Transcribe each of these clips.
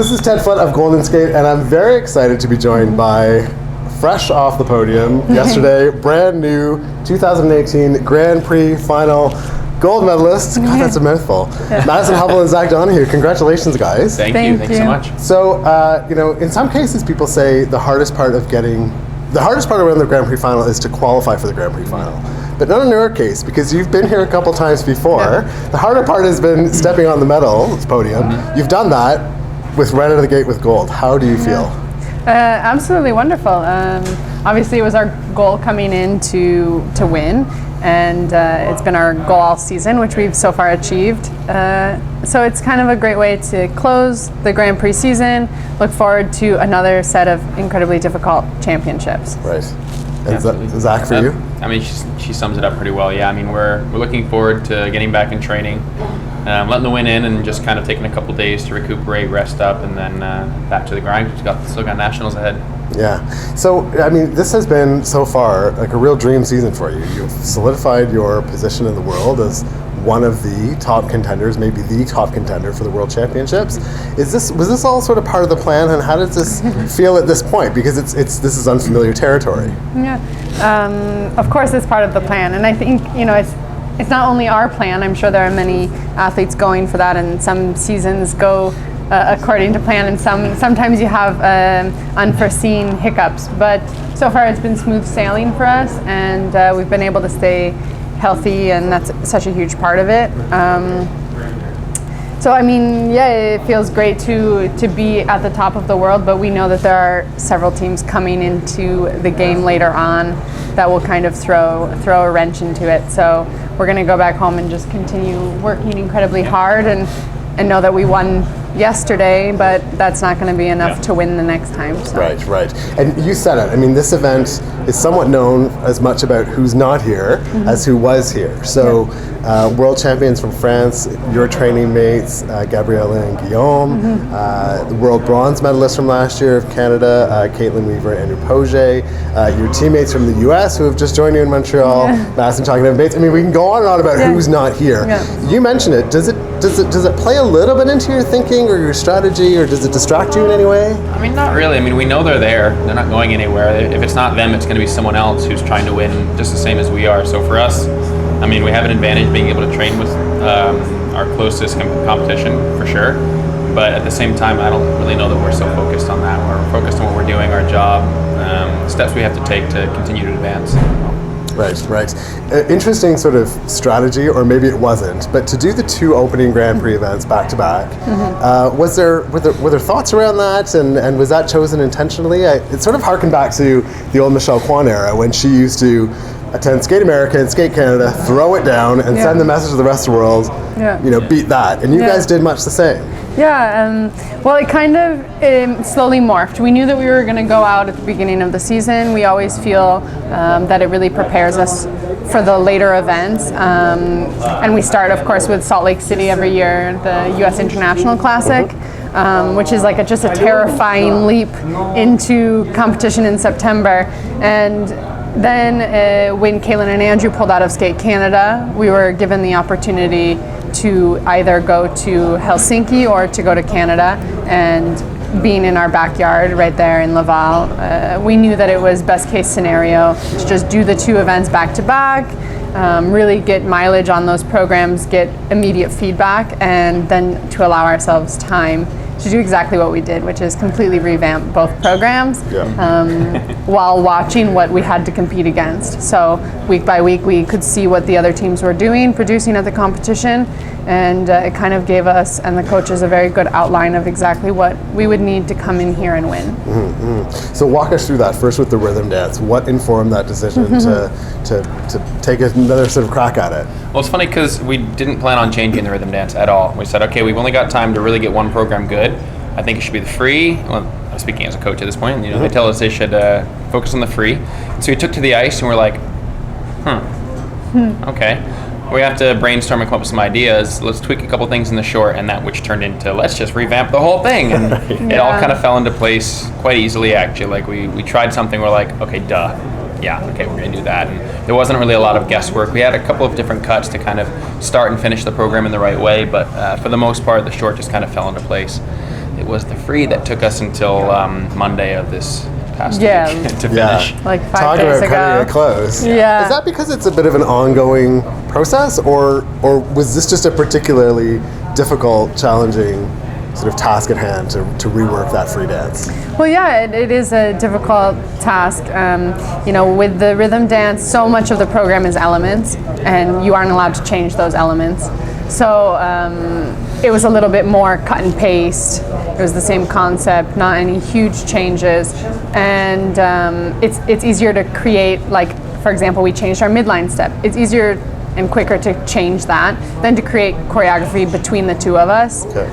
So this is Ted Foote of Golden Skate, and I'm very excited to be joined by, fresh off the podium yesterday, brand new 2018 Grand Prix final gold medalists. God, that's a mouthful. Madison Hubbell and Zach Donohue. Congratulations, guys. Thank you. Thanks so much. So, in some cases, people say the hardest part around the Grand Prix final is to qualify for the Grand Prix final. But not in your case, because you've been here a couple times before. The harder part has been stepping on the medal podium. You've done that with right out of the gate with gold. How do you feel? Absolutely wonderful. Obviously, it was our goal coming in to win, and it's been our goal all season, which we've so far achieved. So it's kind of a great way to close the Grand Prix season, look forward to another set of incredibly difficult championships. Right. And Zach, for you? I mean, she sums it up pretty well. Yeah, I mean, we're looking forward to getting back in training, letting the win in, and just kind of taking a couple days to recuperate, rest up, and then back to the grind. We've still got nationals ahead. Yeah. So, I mean, this has been so far like a real dream season for you. You've solidified your position in the world as one of the top contenders, maybe the top contender for the World Championships. Was this all sort of part of the plan, and how does this feel at this point? Because this is unfamiliar territory. Yeah. Of course, it's part of the plan, and I think it's not only our plan. I'm sure there are many athletes going for that, and some seasons go according to plan, and sometimes you have unforeseen hiccups. But so far, it's been smooth sailing for us, and we've been able to stay healthy, and that's such a huge part of it. So I mean, yeah, it feels great to be at the top of the world, but we know that there are several teams coming into the game later on that will kind of throw a wrench into it. So we're going to go back home and just continue working incredibly hard and know that we won yesterday, but that's not going to be enough to win the next time. So. Right. And you said it. I mean, this event is somewhat known as much about who's not here as who was here. So, world champions from France, your training mates, Gabrielle and Guillaume, the world bronze medalists from last year of Canada, Caitlin Weaver and Andrew Poget, your teammates from the US who have just joined you in Montreal, Madison talking to Bates. I mean, we can go on and on about who's not here. You mentioned it. Does it play a little bit into your thinking or your strategy, or does it distract you in any way? I mean, not really. I mean, we know they're there. They're not going anywhere. If it's not them, it's going to be someone else who's trying to win just the same as we are. So for us, I mean, we have an advantage being able to train with our closest competition for sure. But at the same time, I don't really know that we're so focused on that. We're focused on what we're doing, our job, steps we have to take to continue to advance. Right. Interesting sort of strategy, or maybe it wasn't, but to do the two opening Grand Prix events back to back, were there thoughts around that, and was that chosen intentionally? It sort of harkened back to the old Michelle Kwan era when she used to attend Skate America and Skate Canada, throw it down, and send the message to the rest of the world, beat that. And you guys did much the same. Well, it kind of slowly morphed. We knew that we were going to go out at the beginning of the season. We always feel that it really prepares us for the later events. And we start, of course, with Salt Lake City every year, the U.S. International Classic, which is like just a terrifying leap into competition in September. And then when Caitlin and Andrew pulled out of Skate Canada, we were given the opportunity to either go to Helsinki or to go to Canada, and being in our backyard right there in Laval, we knew that it was best case scenario to just do the two events back to back, really get mileage on those programs, get immediate feedback, and then to allow ourselves time to do exactly what we did, which is completely revamp both programs while watching what we had to compete against. So week by week, we could see what the other teams were doing, producing at the competition, and it kind of gave us and the coaches a very good outline of exactly what we would need to come in here and win. So walk us through that, first with the rhythm dance. What informed that decision to take another sort of crack at it? Well, it's funny because we didn't plan on changing the rhythm dance at all. We said, okay, we've only got time to really get one program good. I think it should be the free. Well, I'm speaking as a coach at this point. They tell us they should focus on the free. So we took to the ice and we're like, okay. We have to brainstorm and come up with some ideas. Let's tweak a couple things in the short, and that which turned into let's just revamp the whole thing. And it all kind of fell into place quite easily, actually. Like we tried something, we're like, okay, duh. Yeah, okay, we're going to do that. And there wasn't really a lot of guesswork. We had a couple of different cuts to kind of start and finish the program in the right way, but for the most part, the short just kind of fell into place. it was the free that took us until Monday of this past week to finish. Yeah. Like 5 Talk days about ago. cutting it close. Yeah. Is that because it's a bit of an ongoing process, or was this just a particularly difficult, challenging sort of task at hand to rework that free dance? Well, yeah, it is a difficult task. With the rhythm dance, so much of the program is elements, and you aren't allowed to change those elements. So it was a little bit more cut and paste. It was the same concept, not any huge changes, and it's easier to create. Like, for example, we changed our midline step. It's easier and quicker to change that than to create choreography between the two of us. Okay.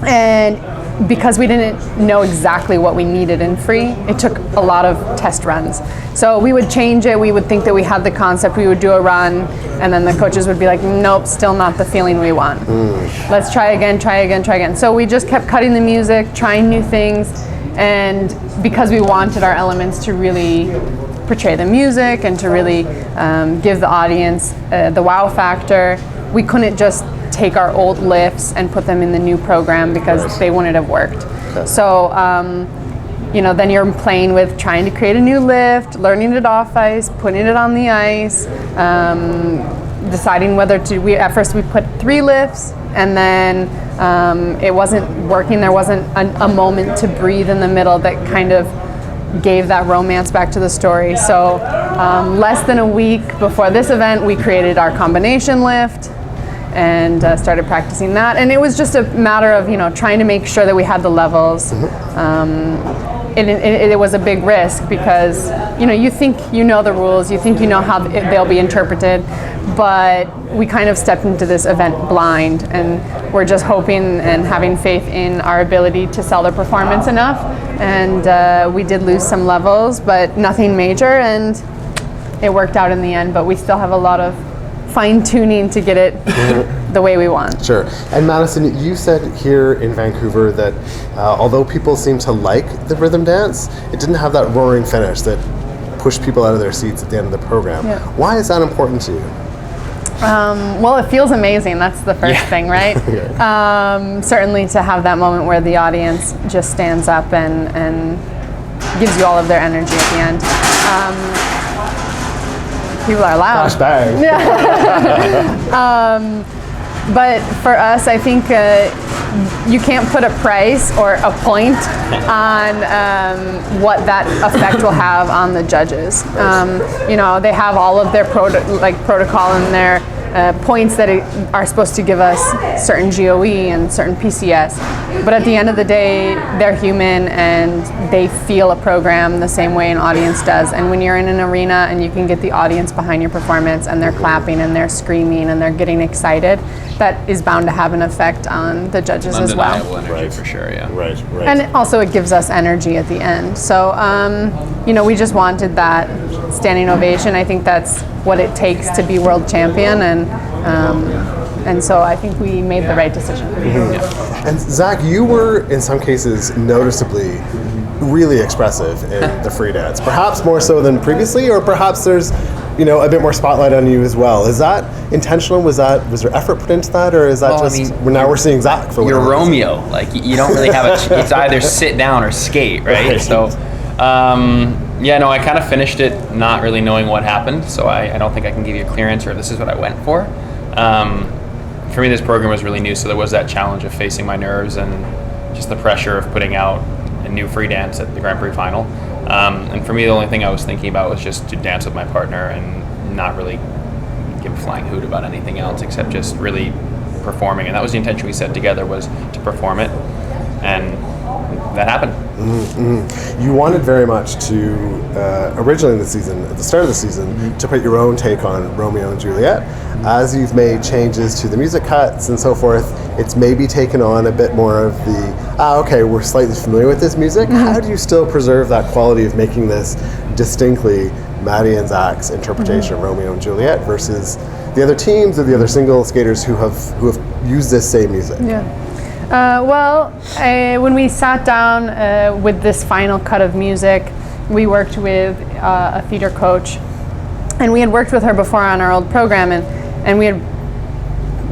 And because we didn't know exactly what we needed in free, it took a lot of test runs. So we would change it, we would think that we had the concept, we would do a run, and then the coaches would be like, nope, still not the feeling we want. Let's try again, try again, try again. So we just kept cutting the music, trying new things, and because we wanted our elements to really portray the music and to really give the audience the wow factor, we couldn't just take our old lifts and put them in the new program because they wouldn't have worked. Okay. So then you're playing with trying to create a new lift, learning it off ice, putting it on the ice, deciding whether to. At first we put 3 lifts, and then it wasn't working. There wasn't a moment to breathe in the middle that kind of gave that romance back to the story. So less than a week before this event, we created our combination lift and started practicing that. And it was just a matter of trying to make sure that we had the levels. It was a big risk because you think you know the rules, you think you know how they'll be interpreted, but we kind of stepped into this event blind, and we're just hoping and having faith in our ability to sell the performance enough. And we did lose some levels, but nothing major, and it worked out in the end. But we still have a lot of fine-tuning to get it the way we want. Sure. And Madison, you said here in Vancouver that although people seem to like the rhythm dance, it didn't have that roaring finish that pushed people out of their seats at the end of the program. Yeah. Why is that important to you? Well, it feels amazing. That's the first thing, right? Certainly to have that moment where the audience just stands up and gives you all of their energy at the end. People are loud. Flashbang. But for us, I think you can't put a price or a point on what that effect will have on the judges. They have all of their protocol and their points that are supposed to give us certain GOE and certain PCS. But at the end of the day, they're human and they feel a program the same way an audience does. And when you're in an arena and you can get the audience behind your performance and they're clapping and they're screaming and they're getting excited, that is bound to have an effect on the judges as well. Undeniable energy for sure, yeah. Right. And also it gives us energy at the end. So, we just wanted that standing ovation. I think that's what it takes to be world champion, and so I think we made the right decision. Mm-hmm. And Zach, you were in some cases noticeably really expressive in the free dance, perhaps more so than previously, or perhaps there's a bit more spotlight on you as well. Is that intentional? Was there effort put into that, or is that now we're seeing Zach for you're Romeo? Like you don't really have it's either sit down or skate, right? So I kind of finished it not really knowing what happened, so I don't think I can give you a clear answer if this is what I went for. For me, this program was really new, so there was that challenge of facing my nerves and just the pressure of putting out a new free dance at the Grand Prix final. And for me, the only thing I was thinking about was just to dance with my partner and not really give a flying hoot about anything else except just really performing. And that was the intention we set together, was to perform it. And that happened. Mm-hmm. You wanted very much to, originally in the season, at the start of the season, to put your own take on Romeo and Juliet. As you've made changes to the music cuts and so forth, it's maybe taken on a bit more of the, we're slightly familiar with this music. How do you still preserve that quality of making this distinctly Maddie and Zach's interpretation of Romeo and Juliet versus the other teams or the other single skaters who have used this same music? Yeah. When we sat down with this final cut of music, we worked with a theater coach, and we had worked with her before on our old program, and we had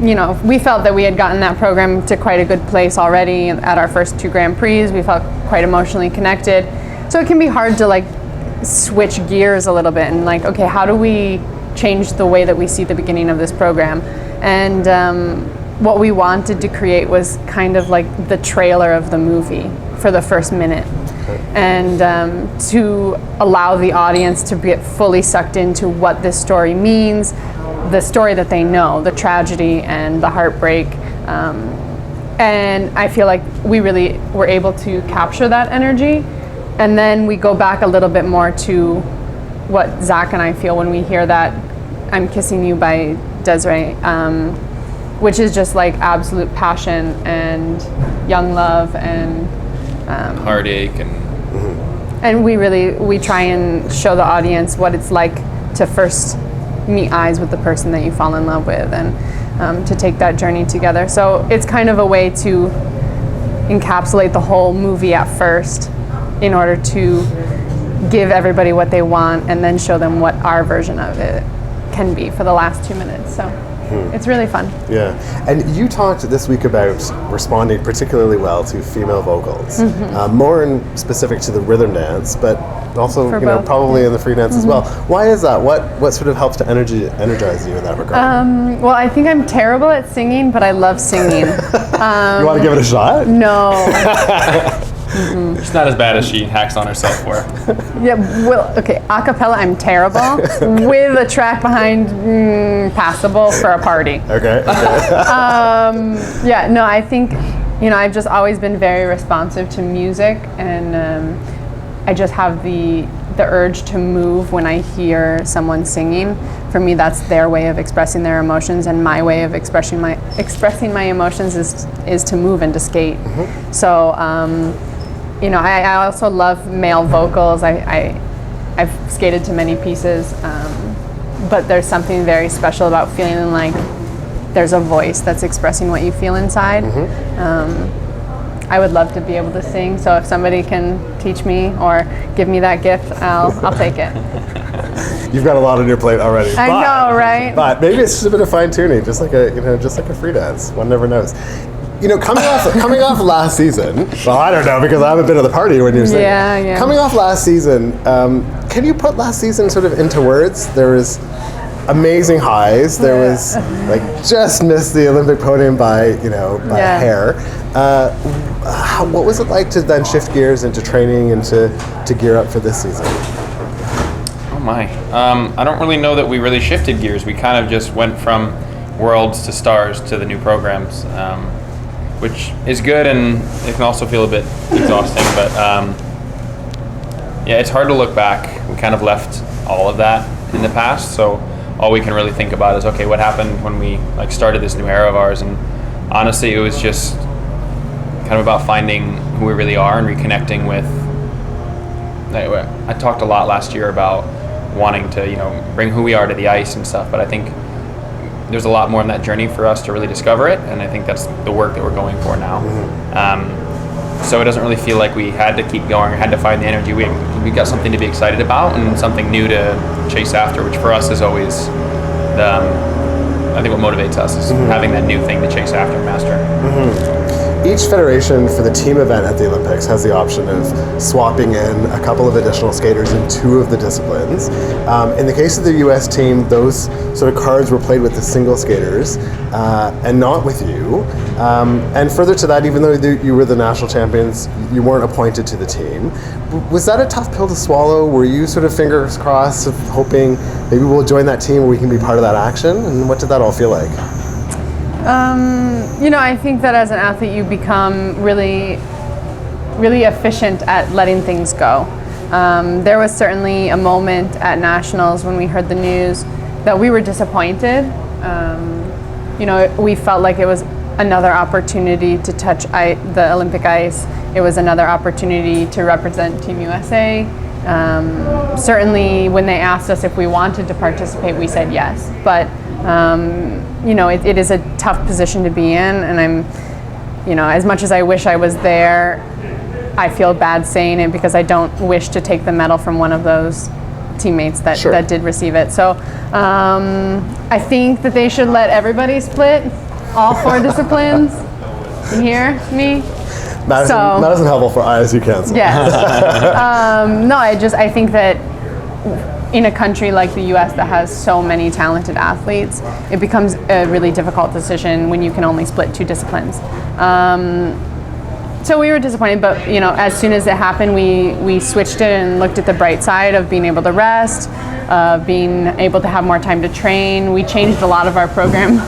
we felt that we had gotten that program to quite a good place already at our first 2 Grand Prix. We felt quite emotionally connected. So it can be hard to like switch gears a little bit and like, okay, how do we change the way that we see the beginning of this program? And what we wanted to create was kind of like the trailer of the movie for the first minute. And to allow the audience to get fully sucked into what this story means, the story that they know, the tragedy and the heartbreak. And I feel like we really were able to capture that energy. And then we go back a little bit more to what Zach and I feel when we hear that I'm Kissing You by Desiree, which is just like absolute passion and young love and heartache and we try and show the audience what it's like to first meet eyes with the person that you fall in love with, and to take that journey together. So it's kind of a way to encapsulate the whole movie at first in order to give everybody what they want and then show them what our version of it can be for the last 2 minutes. So it's really fun. Yeah, and you talked this week about responding particularly well to female vocals, more in specific to the rhythm dance, but also both. probably in the free dance as well. Why is that? What sort of helps to energize you in that regard? Well, I think I'm terrible at singing, but I love singing. You want to give it a shot? No. It's not as bad as she hacks on herself for. Yeah, well, okay, a cappella, I'm terrible. With a track behind, passable for a party. Okay. Yeah, no, I think, I've just always been very responsive to music, and I just have the urge to move when I hear someone singing. For me, that's their way of expressing their emotions, and my way of expressing my emotions is to move and to skate. So, I also love male vocals. I've skated to many pieces, but there's something very special about feeling like there's a voice that's expressing what you feel inside. I would love to be able to sing, so if somebody can teach me or give me that gift, I'll take it. You've got a lot on your plate already. I know, right? But maybe it's just a bit of fine tuning, just like a free dance. One never knows. Coming off last season. Well, I don't know because I haven't been to the party when you're saying. Yeah. Coming off last season, can you put last season sort of into words? There was amazing highs. There was like just missed the Olympic podium by a hair. What was it like to then shift gears into training and to gear up for this season? Oh my. I don't really know that we really shifted gears. We kind of just went from worlds to stars to the new programs, which is good, and it can also feel a bit exhausting. But it's hard to look back. We kind of left all of that in the past, so all we can really think about is, okay, what happened when we started this new era of ours? And honestly, it was just kind of about finding who we really are and reconnecting with. I talked a lot last year about wanting to bring who we are to the ice and stuff, but I think there's a lot more in that journey for us to really discover it, and I think that's the work that we're going for now. So it doesn't really feel like we had to keep going or had to find the energy. We got something to be excited about and something new to chase after, which for us is always I think what motivates us is having that new thing to chase after and master. Each federation for the team event at the Olympics has the option of swapping in a couple of additional skaters in 2 of the disciplines. In the case of the U.S. team, those sort of cards were played with the single skaters and not with you. And further to that, even though you were the national champions, you weren't appointed to the team. Was that a tough pill to swallow? Were you sort of fingers crossed, hoping maybe we'll join that team where we can be part of that action? And what did that all feel like? I think that as an athlete, you become really, really efficient at letting things go. There was certainly a moment at nationals when we heard the news that we were disappointed. We felt like it was another opportunity to touch the Olympic ice. It was another opportunity to represent Team USA. Certainly, when they asked us if we wanted to participate, we said yes. But it is a tough position to be in, and I'm, as much as I wish I was there, I feel bad saying it because I don't wish to take the medal from one of those teammates that did receive it. So I think that they should let everybody split all 4 disciplines. You hear me? Madison Hubbell for ISU Council. Yes. No, I think that in a country like the U.S. that has so many talented athletes, it becomes a really difficult decision when you can only split 2 disciplines. So we were disappointed, but as soon as it happened, we switched it and looked at the bright side of being able to rest, being able to have more time to train. We changed a lot of our program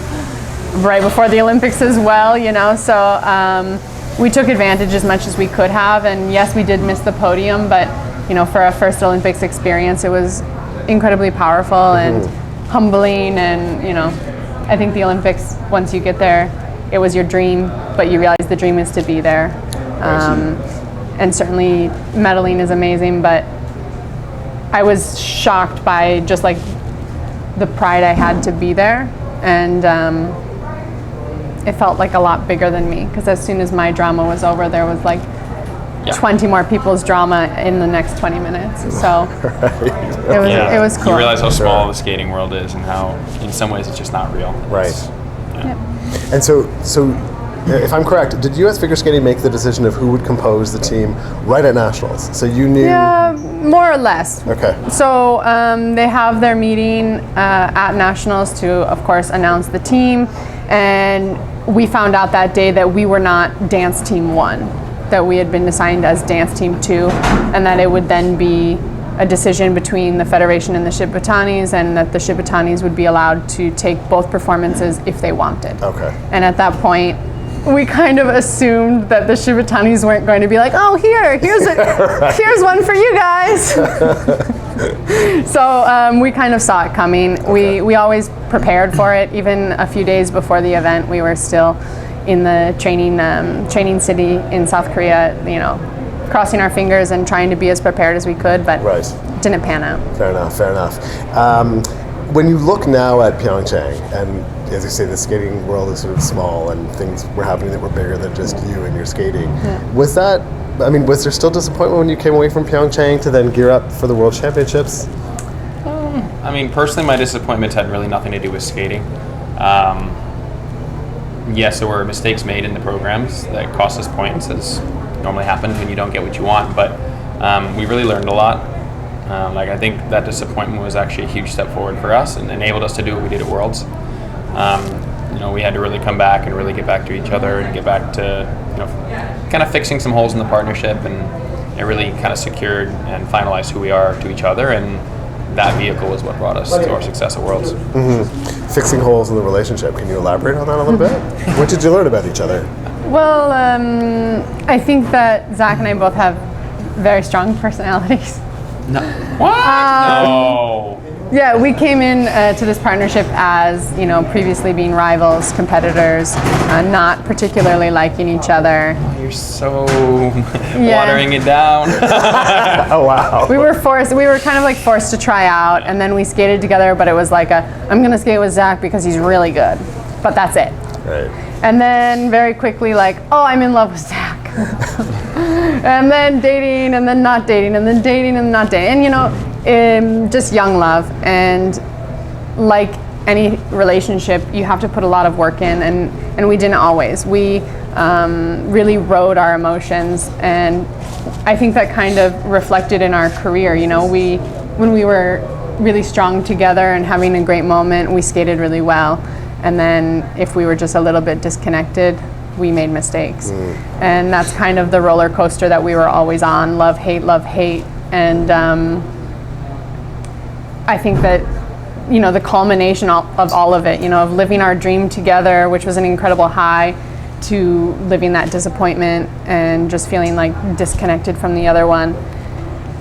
right before the Olympics as well, so we took advantage as much as we could have, and yes, we did miss the podium, but for our first Olympics experience, it was incredibly powerful and humbling, and I think the Olympics, once you get there, it was your dream, but you realize the dream is to be there. And certainly medaling is amazing, but I was shocked by just like the pride I had to be there, and it felt like a lot bigger than me, because as soon as my drama was over, there was like 20 more people's drama in the next 20 minutes. So it was cool. You realize how small the skating world is, and how in some ways it's just not real. Right. And so if I'm correct, did U.S. Figure Skating make the decision of who would compose the team right at Nationals? So you knew? Yeah, more or less. Okay. So they have their meeting at Nationals to, of course, announce the team. And we found out that day that we were not Dance Team 1, that we had been assigned as Dance Team 2, and that it would then be a decision between the Federation and the Shibatanis, and that the Shibatanis would be allowed to take both performances if they wanted. Okay. And at that point, we kind of assumed that the Shibatanis weren't going to be like, oh, here's one for you guys. So we kind of saw it coming. Okay. We always prepared for it. Even a few days before the event, we were still in the training city in South Korea, crossing our fingers and trying to be as prepared as we could, but it didn't pan out. Fair enough. When you look now at Pyeongchang, and as you say, the skating world is sort of small, and things were happening that were bigger than just you and your skating. Yeah. Was there still disappointment when you came away from Pyeongchang to then gear up for the World Championships? Personally, my disappointment had really nothing to do with skating. Yes, there were mistakes made in the programs that cost us points, as normally happens when you don't get what you want, but we really learned a lot. I think that disappointment was actually a huge step forward for us and enabled us to do what we did at Worlds. We had to really come back and really get back to each other and get back to kind of fixing some holes in the partnership, and it really kind of secured and finalized who we are to each other, and that vehicle was what brought us to our success at Worlds. Mm-hmm. Fixing holes in the relationship. Can you elaborate on that a little bit? What did you learn about each other? Well, I think that Zach and I both have very strong personalities. No. What? No. Yeah, we came in to this partnership as, previously being rivals, competitors, not particularly liking each other. Oh, you're so watering it down. Oh, wow. We were kind of like forced to try out, and then we skated together, but it was like I'm going to skate with Zach because he's really good, but that's it. Right. And then very quickly I'm in love with Zach. And then dating, and then not dating, and then dating and not dating. And just young love. And like any relationship, you have to put a lot of work in, and we didn't always. We really rode our emotions, and I think that kind of reflected in our career. When we were really strong together and having a great moment, we skated really well. And then if we were just a little bit disconnected, we made mistakes. And that's kind of the roller coaster that we were always on, love, hate. And I think that, the culmination of all of it, of living our dream together, which was an incredible high, to living that disappointment and just feeling like disconnected from the other one,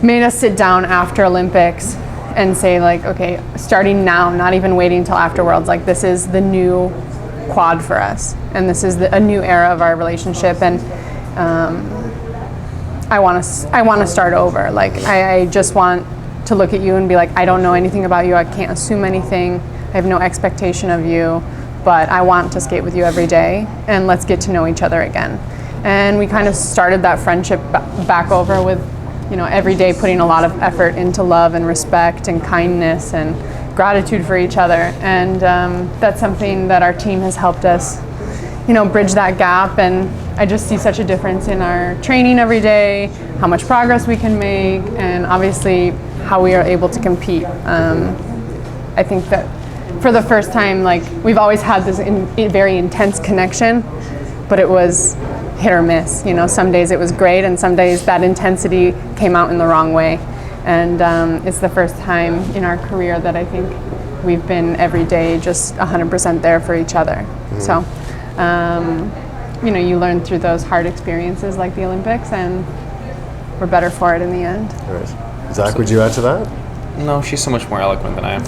made us sit down after Olympics and say okay, starting now, not even waiting till after Worlds, this is the new quad for us, and this is a new era of our relationship, and I want to start over. I just want to look at you and be like, I don't know anything about you, I can't assume anything, I have no expectation of you, but I want to skate with you every day, and let's get to know each other again. And we kind of started that friendship back over with every day putting a lot of effort into love and respect and kindness and gratitude for each other, and that's something that our team has helped us bridge that gap. And I just see such a difference in our training every day, how much progress we can make, and obviously how we are able to compete. I think that for the first time, like, we've always had this very intense connection, but it was hit or miss. Some days it was great, and some days that intensity came out in the wrong way. And it's the first time in our career that I think we've been every day just 100% there for each other. So, you learn through those hard experiences like the Olympics, and we're better for it in the end. All right. Zach, would you add to that? No, she's so much more eloquent than I am.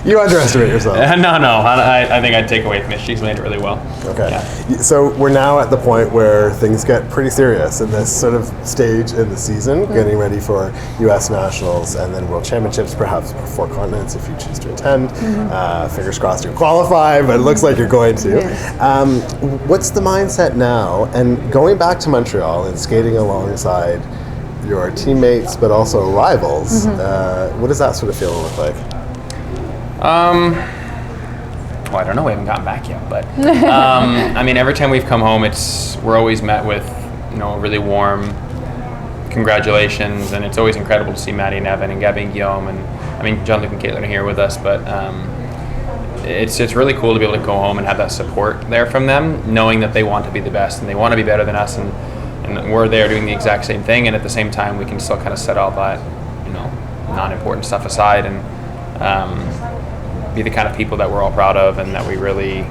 You underestimate yourself. No, I think I'd take away from it. She's made it really well. Okay. Yeah. So we're now at the point where things get pretty serious in this sort of stage in the season, getting ready for U.S. Nationals and then World Championships, perhaps 4 continents if you choose to attend. Fingers crossed you qualify, but it looks like you're going to. Yes. What's the mindset now? And going back to Montreal and skating alongside your teammates, but also rivals, what does that sort of feeling look like? Well, I don't know. We haven't gotten back yet, but I mean, every time we've come home, we're always met with really warm congratulations, and it's always incredible to see Maddie and Evan and Gabby and Guillaume, and I mean, John-Luc and Caitlin are here with us, but it's really cool to be able to go home and have that support there from them, knowing that they want to be the best and they want to be better than us, and we're there doing the exact same thing, and at the same time we can still kind of set all that non-important stuff aside and be the kind of people that we're all proud of and that we really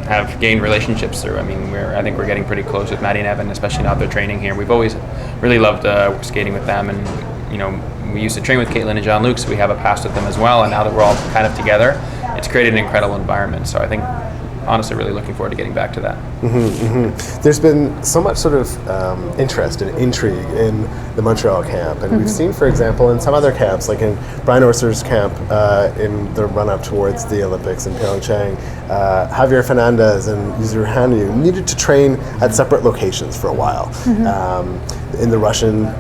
have gained relationships through. I mean, I think we're getting pretty close with Maddie and Evan, especially now they're training here. We've always really loved skating with them, and we used to train with Caitlin and John-Luc, so we have a past with them as well, and now that we're all kind of together, it's created an incredible environment. So I think honestly really looking forward to getting back to that. There's been so much sort of interest and intrigue in the Montreal camp, and we've seen, for example, in some other camps, like in Brian Orser's camp in the run-up towards the Olympics in Pyeongchang, Javier Fernandez and Yuzuru Hanyu needed to train at separate locations for a while. In the Russian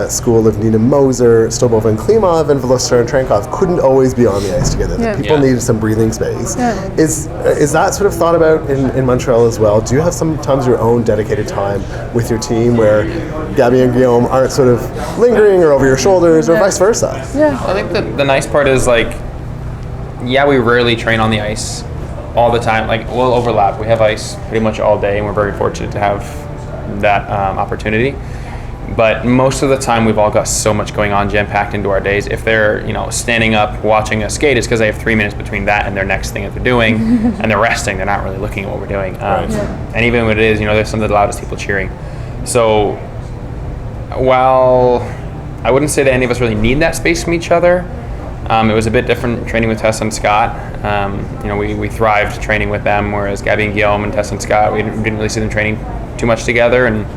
school of Nina Moser, Stobova and Klimov, and Velociter and Trankov couldn't always be on the ice together. People needed some breathing space. Is that sort of thought about in Montreal as well? Do you have sometimes your own dedicated time with your team where Gabby and Guillaume aren't sort of lingering or over your shoulders or vice versa? I think the nice part is we rarely train on the ice all the time. Like, we'll overlap. We have ice pretty much all day, and we're very fortunate to have that opportunity. But most of the time, we've all got so much going on, jam-packed into our days. If they're, standing up watching us skate, it's because they have 3 minutes between that and their next thing that they're doing, and they're resting. They're not really looking at what we're doing. And even when it is, there's some of the loudest people cheering. So while I wouldn't say that any of us really need that space from each other, it was a bit different training with Tessa and Scott. We thrived training with them, whereas Gabby and Guillaume and Tessa and Scott, we didn't really see them training too much together, and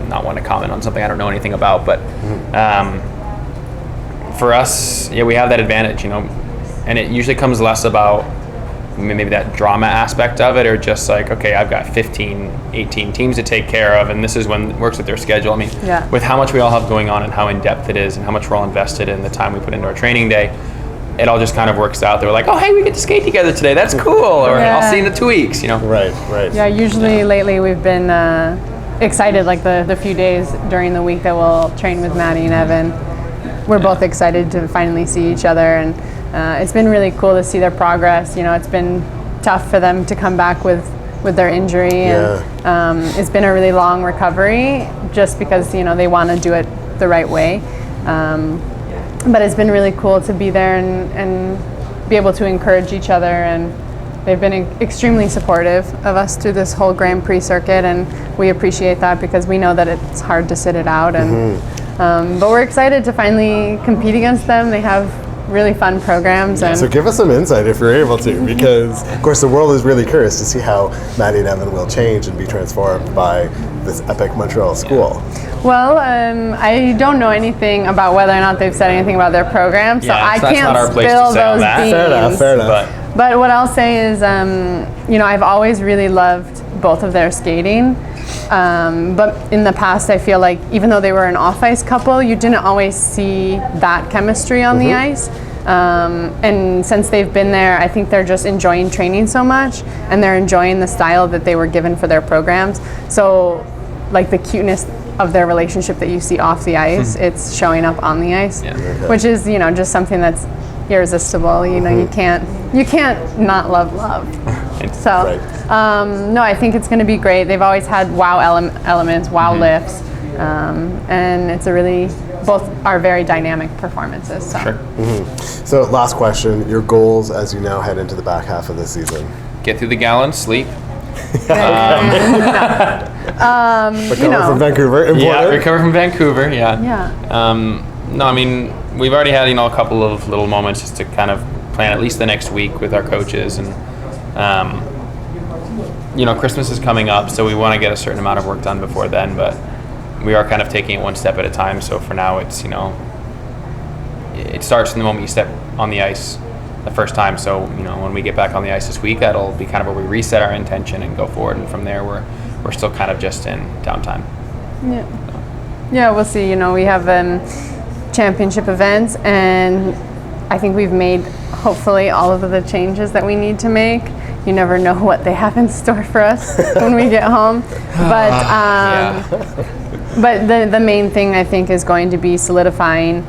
not want to comment on something I don't know anything about, but for us, we have that advantage, and it usually comes less about maybe that drama aspect of it, or just like, okay, I've got 15, 18 teams to take care of, and this is when it works with their schedule. I mean, with how much we all have going on and how in-depth it is and how much we're all invested in the time we put into our training day, it all just kind of works out. They're like, oh, hey, we get to skate together today. That's cool. Or I'll see you in 2 weeks, Right. Yeah, usually lately we've been excited, like the few days during the week that we'll train with Maddie and Evan. We're both excited to finally see each other, and it's been really cool to see their progress. It's been tough for them to come back with their injury, and it's been a really long recovery just because they want to do it the right way. But it's been really cool to be there and be able to encourage each other, and they've been extremely supportive of us through this whole Grand Prix circuit, and we appreciate that because we know that it's hard to sit it out. And but we're excited to finally compete against them. They have really fun programs. And so give us some insight if you're able to, because of course the world is really curious to see how Maddie and Evan will change and be transformed by this epic Montreal school. Well, I don't know anything about whether or not they've said anything about their program, so I can't spill those beans. Fair enough. But what I'll say is, I've always really loved both of their skating. But in the past, I feel like even though they were an off-ice couple, you didn't always see that chemistry on the ice. And since they've been there, I think they're just enjoying training so much, and they're enjoying the style that they were given for their programs. So, like the cuteness of their relationship that you see off the ice, it's showing up on the ice, which is, you know, just something that's irresistible. You know, you can't not love. So, no, I think it's going to be great. They've always had wow elements, wow lifts, and it's a really, both are very dynamic performances. So. Sure. So last question, your goals as you now head into the back half of the season? Get through the gallon, sleep. Recover from Vancouver, important. Yeah, recover from Vancouver, yeah. Yeah. No, I mean, we've already had, you know, a couple of little moments just to kind of plan at least the next week with our coaches. And, you know, Christmas is coming up, so we want to get a certain amount of work done before then, but we are kind of taking it one step at a time. So for now, it's, you know, it starts from the moment you step on the ice the first time. So, you know, when we get back on the ice this week, that'll be kind of where we reset our intention and go forward. And from there, we're still kind of just in downtime. Yeah. Yeah, we'll see. You know, we have championship events, and I think we've made hopefully all of the changes that we need to make. You never know what they have in store for us when we get home. But the main thing I think is going to be solidifying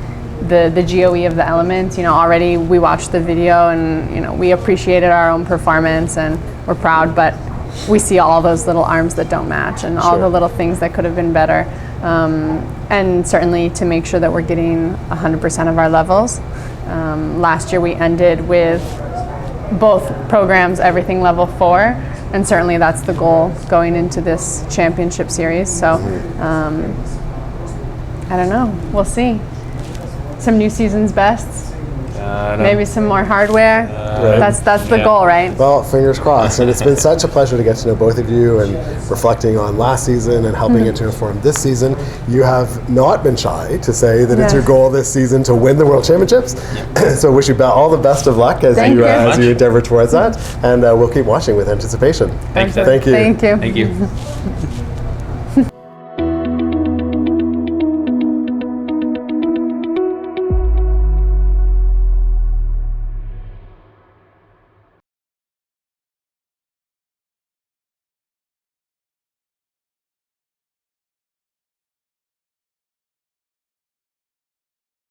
the GOE of the element. You know, already we watched the video and, you know, we appreciated our own performance and we're proud, but we see all those little arms that don't match and all the little things that could have been better. And certainly to make sure that we're getting 100% of our levels. Last year we ended with both programs, everything level 4, and certainly that's the goal going into this championship series. So I don't know, we'll see. Some new season's bests. Maybe some more hardware. That's the goal, right? Well, fingers crossed. And it's been such a pleasure to get to know both of you and reflecting on last season and helping it to inform this season. You have not been shy to say that it's your goal this season to win the World Championships. So wish you all the best of luck as you endeavor towards that. And we'll keep watching with anticipation. Thank you. Thank you. Thank you. Thank you.